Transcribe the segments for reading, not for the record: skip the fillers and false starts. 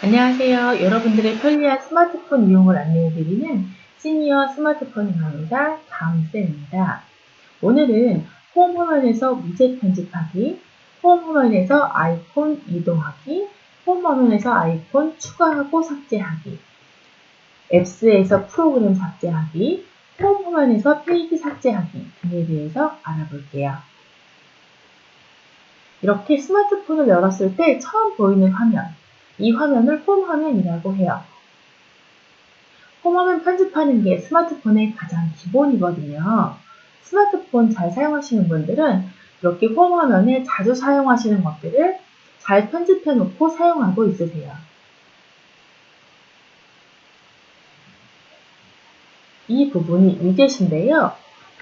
안녕하세요. 여러분들의 편리한 스마트폰 이용을 안내해드리는 시니어 스마트폰 강의사 강쌤입니다. 오늘은 홈 화면에서 무제 편집하기, 홈 화면에서 아이콘 이동하기, 홈 화면에서 아이콘 추가하고 삭제하기, 앱스에서 프로그램 삭제하기, 홈 화면에서 페이지 삭제하기 등에 대해서 알아볼게요. 이렇게 스마트폰을 열었을 때 처음 보이는 화면, 이 화면을 홈 화면이라고 해요. 홈 화면 편집하는 게 스마트폰의 가장 기본이거든요. 스마트폰 잘 사용하시는 분들은 이렇게 홈 화면에 자주 사용하시는 것들을 잘 편집해 놓고 사용하고 있으세요. 이 부분이 위젯인데요.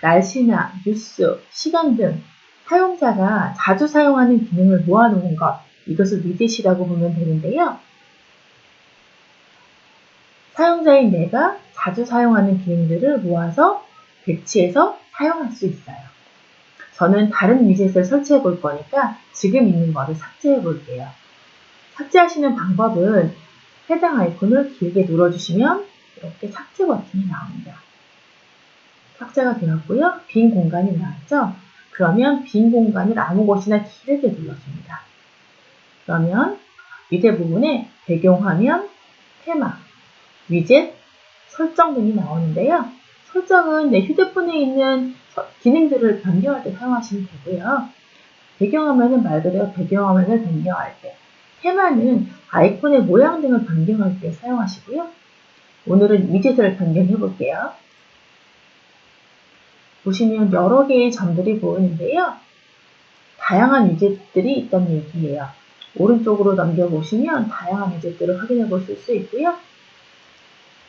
날씨나 뉴스, 시간 등 사용자가 자주 사용하는 기능을 모아놓은 것, 이것을 위젯이라고 보면 되는데요. 사용자인 내가 자주 사용하는 기능들을 모아서 배치해서 사용할 수 있어요. 저는 다른 위젯을 설치해 볼 거니까 지금 있는 거를 삭제해 볼게요. 삭제하시는 방법은 해당 아이콘을 길게 눌러주시면 이렇게 삭제 버튼이 나옵니다. 삭제가 되었고요. 빈 공간이 나왔죠? 그러면 빈 공간을 아무 곳이나 길게 눌러줍니다. 그러면 밑에 부분에 배경화면, 테마, 위젯, 설정 등이 나오는데요. 설정은 내 휴대폰에 있는 기능들을 변경할 때 사용하시면 되고요. 배경화면은 말 그대로 배경화면을 변경할 때, 테마는 아이콘의 모양 등을 변경할 때 사용하시고요. 오늘은 위젯을 변경해 볼게요. 보시면 여러 개의 점들이 보이는데요. 다양한 위젯들이 있다는 얘기예요. 오른쪽으로 넘겨보시면 다양한 위젯들을 확인해 보실 수 있고요.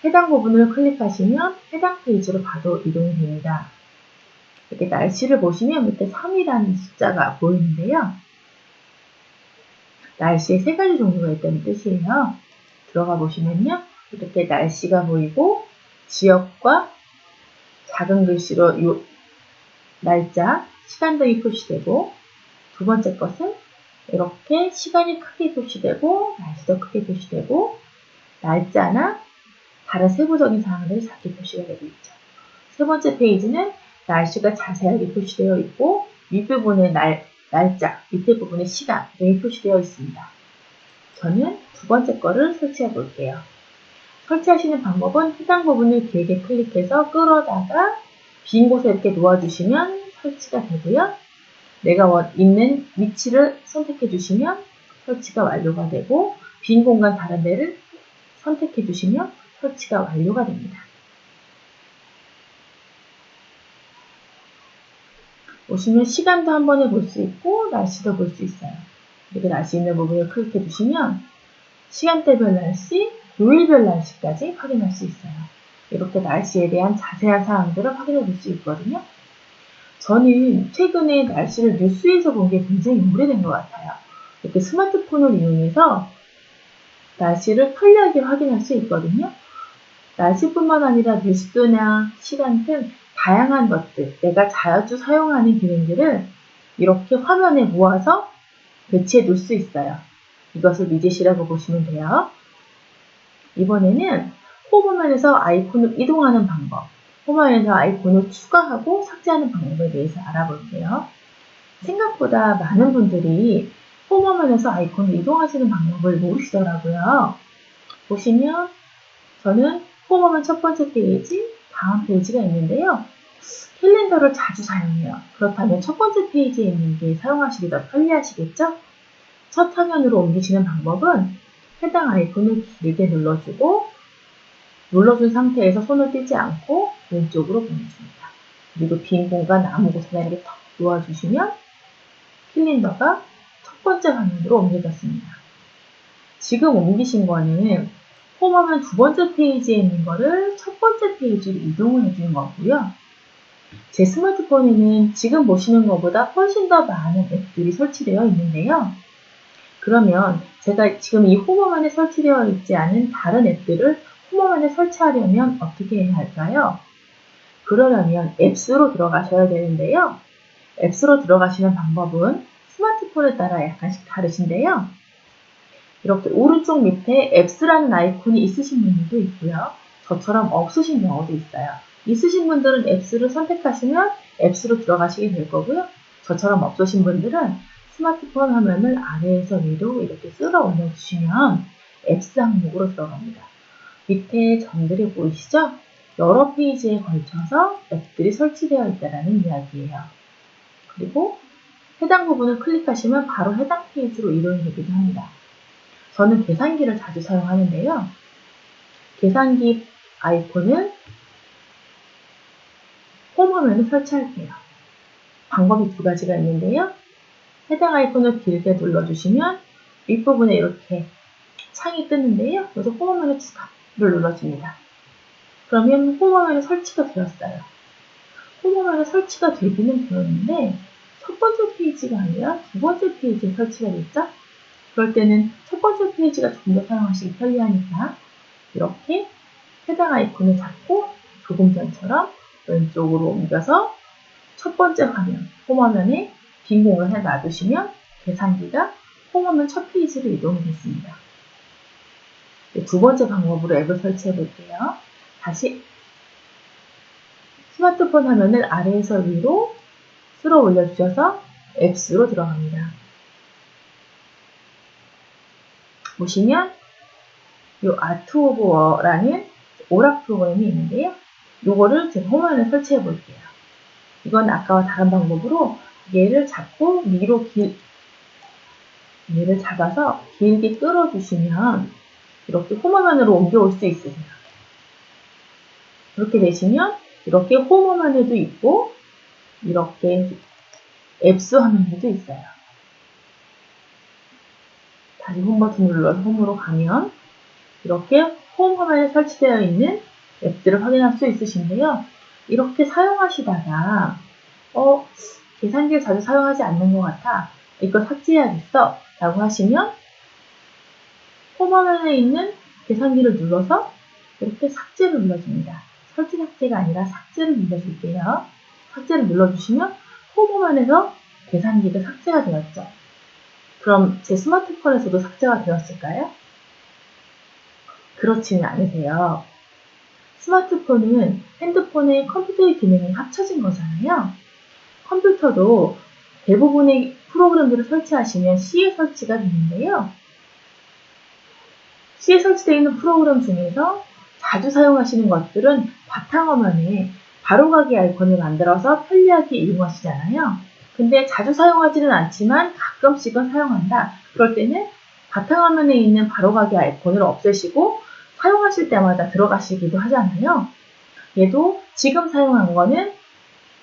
해당 부분을 클릭하시면 해당 페이지로 바로 이동이 됩니다. 이렇게 날씨를 보시면 밑에 3이라는 숫자가 보이는데요. 날씨에 3가지 종류가 있다는 뜻이에요. 들어가 보시면요. 이렇게 날씨가 보이고 지역과 작은 글씨로 요 날짜, 시간 등이 표시되고 두 번째 것은 이렇게 시간이 크게 표시되고 날씨도 크게 표시되고 날짜나 다른 세부적인 사항들이 작게 표시가 되고 있죠. 세 번째 페이지는 날씨가 자세하게 표시되어 있고 윗부분에 날짜, 밑에 부분에 시간 등이 표시되어 있습니다. 저는 두 번째 거를 설치해 볼게요. 설치하시는 방법은 해당 부분을 길게 클릭해서 끌어다가 빈 곳에 이렇게 놓아주시면 설치가 되고요. 내가 있는 위치를 선택해 주시면 설치가 완료가 되고 빈 공간 다른 데를 선택해 주시면 설치가 완료가 됩니다. 보시면 시간도 한 번에 볼 수 있고 날씨도 볼 수 있어요. 이렇게 날씨 있는 부분을 클릭해 주시면 시간대별 날씨, 요일별 날씨까지 확인할 수 있어요. 이렇게 날씨에 대한 자세한 사항들을 확인해 볼 수 있거든요. 저는 최근에 날씨를 뉴스에서 본 게 굉장히 오래된 것 같아요. 이렇게 스마트폰을 이용해서 날씨를 편리하게 확인할 수 있거든요. 날씨뿐만 아니라 뉴스나 시간 등 다양한 것들, 내가 자주 사용하는 기능들을 이렇게 화면에 모아서 배치해 놓을 수 있어요. 이것을 위젯이라고 보시면 돼요. 이번에는 홈 화면에서 아이콘을 이동하는 방법, 홈 화면에서 아이콘을 추가하고 삭제하는 방법에 대해서 알아볼게요. 생각보다 많은 분들이 홈 화면에서 아이콘을 이동하시는 방법을 모르시더라고요. 보시면 저는 홈 화면 첫 번째 페이지, 다음 페이지가 있는데요. 캘린더를 자주 사용해요. 그렇다면 첫 번째 페이지에 있는 게 사용하시기 더 편리하시겠죠? 첫 화면으로 옮기시는 방법은 해당 아이콘을 길게 눌러주고 눌러준 상태에서 손을 떼지 않고 왼쪽으로 보내줍니다. 그리고 빈 공간 아무 곳에나 이렇게 턱 놓아주시면 캘린더가 첫 번째 화면으로 옮겨졌습니다. 지금 옮기신 거는 홈 화면 두 번째 페이지에 있는 거를 첫 번째 페이지로 이동을 해주는 거고요. 제 스마트폰에는 지금 보시는 것보다 훨씬 더 많은 앱들이 설치되어 있는데요. 그러면 제가 지금 이 홈 화면에 설치되어 있지 않은 다른 앱들을 홈 화면에 설치하려면 어떻게 해야 할까요? 그러려면 앱스로 들어가셔야 되는데요. 앱스로 들어가시는 방법은 스마트폰에 따라 약간씩 다르신데요. 이렇게 오른쪽 밑에 앱스라는 아이콘이 있으신 분들도 있고요. 저처럼 없으신 경우도 있어요. 있으신 분들은 앱스를 선택하시면 앱스로 들어가시게 될 거고요. 저처럼 없으신 분들은 스마트폰 화면을 아래에서 위로 이렇게 쓸어 올려주시면 앱스 항목으로 들어갑니다. 밑에 점들이 보이시죠? 여러 페이지에 걸쳐서 앱들이 설치되어 있다는 이야기예요. 그리고 해당 부분을 클릭하시면 바로 해당 페이지로 이동이 되기도 합니다. 저는 계산기를 자주 사용하는데요. 계산기 아이콘을 홈 화면에 설치할게요. 방법이 두 가지가 있는데요. 해당 아이콘을 길게 눌러주시면 윗부분에 이렇게 창이 뜨는데요. 여기서 홈 화면에 추가를 눌러줍니다. 그러면 홈 화면에 설치가 되었어요. 홈 화면에 설치가 되기는 되었는데 첫 번째 페이지가 아니라 두 번째 페이지에 설치가 됐죠? 그럴 때는 첫 번째 페이지가 좀 더 사용하시기 편리하니까 이렇게 해당 아이콘을 잡고 조금 전처럼 왼쪽으로 옮겨서 첫 번째 화면, 홈 화면에 빈 공간을 놔두시면 계산기가 홈 화면 첫 페이지로 이동이 됐습니다. 두 번째 방법으로 앱을 설치해 볼게요. 다시 스마트폰 화면을 아래에서 위로 쓸어 올려주셔서 앱스로 들어갑니다. 보시면 이 아트 오브 워라는 오락 프로그램이 있는데요. 이거를 제가 홈 화면에 설치해 볼게요. 이건 아까와 다른 방법으로 얘를 잡고 얘를 잡아서 길게 끌어주시면 이렇게 홈 화면으로 옮겨올 수 있으세요. 그렇게 되시면 이렇게 홈 화면에도 있고 이렇게 앱스 화면에도 있어요. 다시 홈 버튼 눌러서 홈으로 가면 이렇게 홈 화면에 설치되어 있는 앱들을 확인할 수 있으신데요. 이렇게 사용하시다가 계산기를 자주 사용하지 않는 것 같아. 이걸 삭제해야겠어 라고 하시면 홈 화면에 있는 계산기를 눌러서 이렇게 삭제를 눌러줍니다. 설치 삭제가 아니라 삭제를 눌러줄게요. 삭제를 눌러주시면 홈 화면에서 계산기가 삭제가 되었죠. 그럼 제 스마트폰에서도 삭제가 되었을까요? 그렇지는 않으세요. 스마트폰은 핸드폰의 컴퓨터의 기능이 합쳐진 거잖아요. 컴퓨터도 대부분의 프로그램들을 설치하시면 C에 설치가 되는데요. C에 설치되어 있는 프로그램 중에서 자주 사용하시는 것들은 바탕화면에 바로가기 아이콘을 만들어서 편리하게 이용하시잖아요. 근데 자주 사용하지는 않지만 가끔씩은 사용한다. 그럴 때는 바탕화면에 있는 바로가기 아이콘을 없애시고 사용하실 때마다 들어가시기도 하잖아요. 얘도 지금 사용한 거는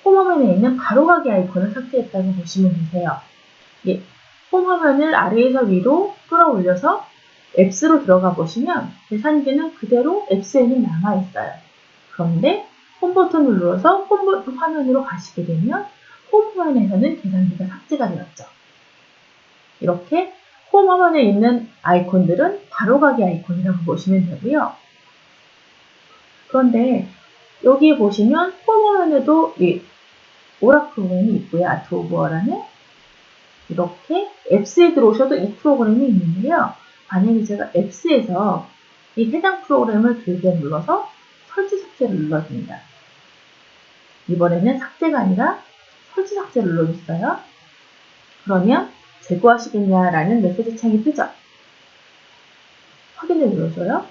홈 화면에 있는 바로가기 아이콘을 삭제했다고 보시면 되세요. 홈 화면을 아래에서 위로 끌어올려서 앱스로 들어가 보시면 계산기는 그대로 앱스에는 남아있어요. 그런데 홈 버튼을 눌러서 홈 화면으로 가시게 되면 홈 화면에서는 계산기가 삭제가 되었죠. 이렇게 홈 화면에 있는 아이콘들은 바로가기 아이콘이라고 보시면 되고요. 그런데 여기 보시면 홈 화면에도 이 오락 프로그램이 있고요. 아트 오브 워라는 이렇게 앱스에 들어오셔도 이 프로그램이 있는데요. 만약에 제가 앱스에서 이 해당 프로그램을 길게 눌러서 설치 삭제를 눌러줍니다. 이번에는 삭제가 아니라 설치 삭제를 눌러줬어요. 그러면 제거하시겠냐라는 메시지 창이 뜨죠. 확인을 눌러줘요.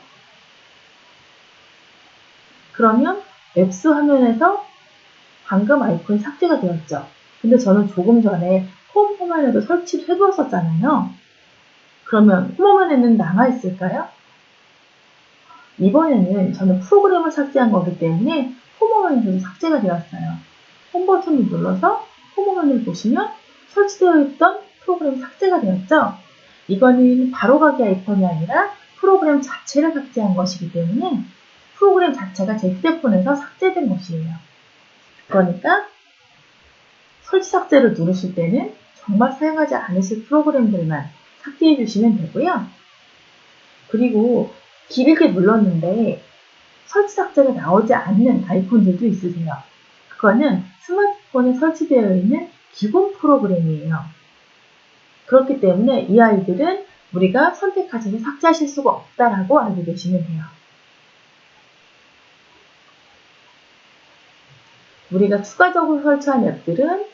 그러면 앱스 화면에서 방금 아이콘이 삭제가 되었죠. 근데 저는 조금 전에 홈 화면에도 설치를 해두었었잖아요. 그러면 홈 화면에는 남아있을까요? 이번에는 저는 프로그램을 삭제한 거기 때문에 홈 화면에서도 삭제가 되었어요. 홈 버튼을 눌러서 홈 화면을 보시면 설치되어 있던 프로그램이 삭제가 되었죠. 이거는 바로가기 아이콘이 아니라 프로그램 자체를 삭제한 것이기 때문에 프로그램 자체가 제 휴대폰에서 삭제된 것이에요. 그러니까 설치 삭제를 누르실 때는 정말 사용하지 않으실 프로그램들만 삭제해 주시면 되고요. 그리고 길게 눌렀는데 설치 삭제가 나오지 않는 아이콘들도 있으세요. 그거는 스마트폰에 설치되어 있는 기본 프로그램이에요. 그렇기 때문에 이 아이들은 우리가 선택하셔서 삭제하실 수가 없다라고 알고 계시면 돼요. 우리가 추가적으로 설치한 앱들은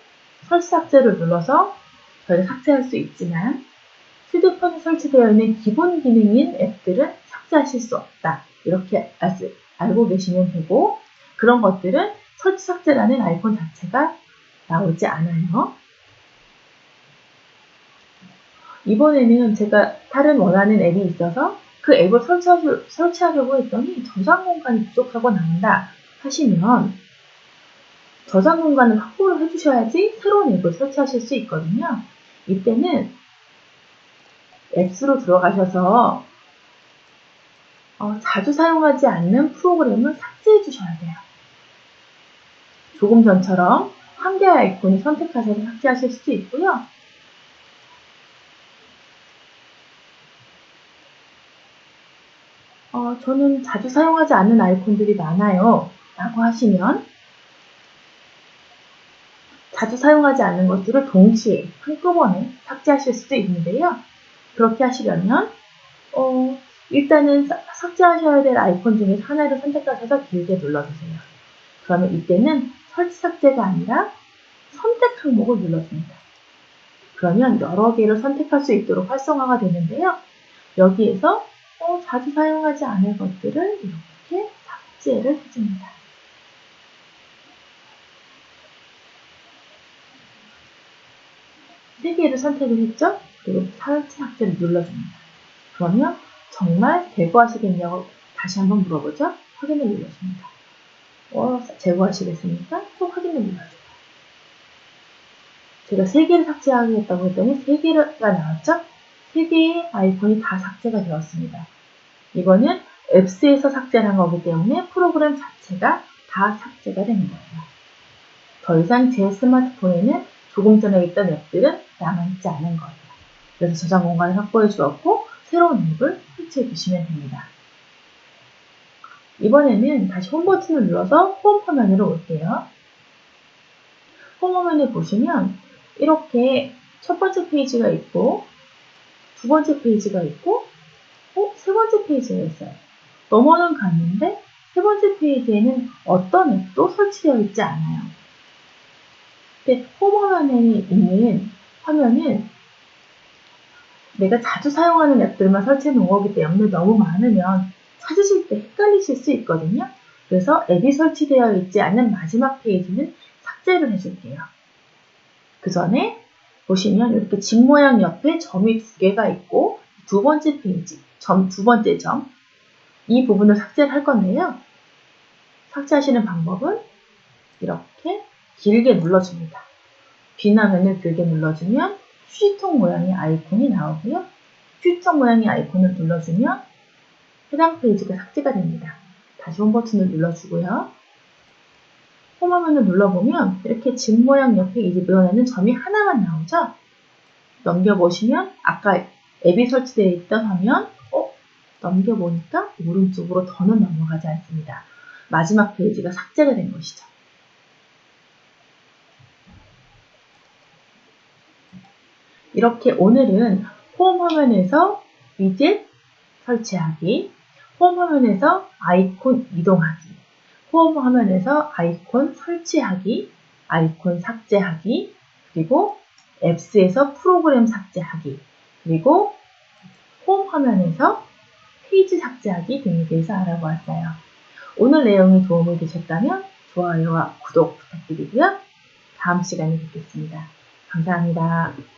설치 삭제를 눌러서 저희가 삭제할 수 있지만 휴대폰에 설치되어 있는 기본 기능인 앱들은 삭제하실 수 없다. 이렇게 알고 계시면 되고, 그런 것들은 설치 삭제라는 아이콘 자체가 나오지 않아요. 이번에는 제가 다른 원하는 앱이 있어서 그 앱을 설치하려고 했더니 저장 공간이 부족하고 나온다 하시면 저장 공간을 확보를 해주셔야지 새로운 앱을 설치하실 수 있거든요. 이때는 앱스로 들어가셔서 자주 사용하지 않는 프로그램을 삭제해 주셔야 돼요. 조금 전처럼 한 개의 아이콘을 선택하셔서 삭제하실 수도 있고요. 저는 자주 사용하지 않는 아이콘들이 많아요 라고 하시면 자주 사용하지 않는 것들을 동시에 한꺼번에 삭제하실 수도 있는데요. 그렇게 하시려면 일단은 삭제하셔야 될 아이콘 중에서 하나를 선택하셔서 길게 눌러주세요. 그러면 이때는 설치 삭제가 아니라 선택 항목을 눌러줍니다. 그러면 여러 개를 선택할 수 있도록 활성화가 되는데요. 여기에서 자주 사용하지 않을 것들을 이렇게 삭제를 해줍니다. 세 개를 선택을 했죠? 그리고 설치 삭제를 눌러줍니다. 그러면 정말 제거하시겠냐고 다시 한번 물어보죠? 확인을 눌러줍니다. 제거하시겠습니까? 또 확인을 눌러줘요. 제가 3개를 삭제하겠다고 했더니 3개가 나왔죠? 3개의 아이콘이 다 삭제가 되었습니다. 이거는 앱스에서 삭제를 한 거기 때문에 프로그램 자체가 다 삭제가 되는 거예요. 더 이상 제 스마트폰에는 조금 전에 있던 앱들은 남아있지 않은 거예요. 그래서 저장 공간을 확보해 주었고 새로운 앱을 설치해 주시면 됩니다. 이번에는 다시 홈 버튼을 눌러서 홈 화면으로 올게요. 홈 화면에 보시면 이렇게 첫 번째 페이지가 있고 두 번째 페이지가 있고 세 번째 페이지가 있어요. 넘어는 갔는데 세 번째 페이지에는 어떤 앱도 설치되어 있지 않아요. 근데 홈 화면에 있는 화면은 내가 자주 사용하는 앱들만 설치해 놓은 거기 때문에 너무 많으면 찾으실 때 헷갈리실 수 있거든요. 그래서 앱이 설치되어 있지 않은 마지막 페이지는 삭제를 해줄게요. 그 전에 보시면 이렇게 집 모양 옆에 점이 2개가 있고 두 번째 페이지, 두 번째 점, 이 부분을 삭제를 할 건데요. 삭제하시는 방법은 이렇게 길게 눌러줍니다. 빈 화면을 길게 눌러주면 휴지통 모양의 아이콘이 나오고요. 휴지통 모양의 아이콘을 눌러주면 해당 페이지가 삭제가 됩니다. 다시 홈 버튼을 눌러주고요. 홈 화면을 눌러보면 이렇게 집 모양 옆에 이번에는 점이 하나만 나오죠? 넘겨보시면 아까 앱이 설치되어 있던 화면 넘겨보니까 오른쪽으로 더는 넘어가지 않습니다. 마지막 페이지가 삭제가 된 것이죠. 이렇게 오늘은 홈 화면에서 위젯 설치하기, 홈 화면에서 아이콘 이동하기, 홈 화면에서 아이콘 설치하기, 아이콘 삭제하기, 그리고 앱스에서 프로그램 삭제하기, 그리고 홈 화면에서 페이지 삭제하기 등에 대해서 알아보았어요. 오늘 내용이 도움이 되셨다면 좋아요와 구독 부탁드리고요. 다음 시간에 뵙겠습니다. 감사합니다.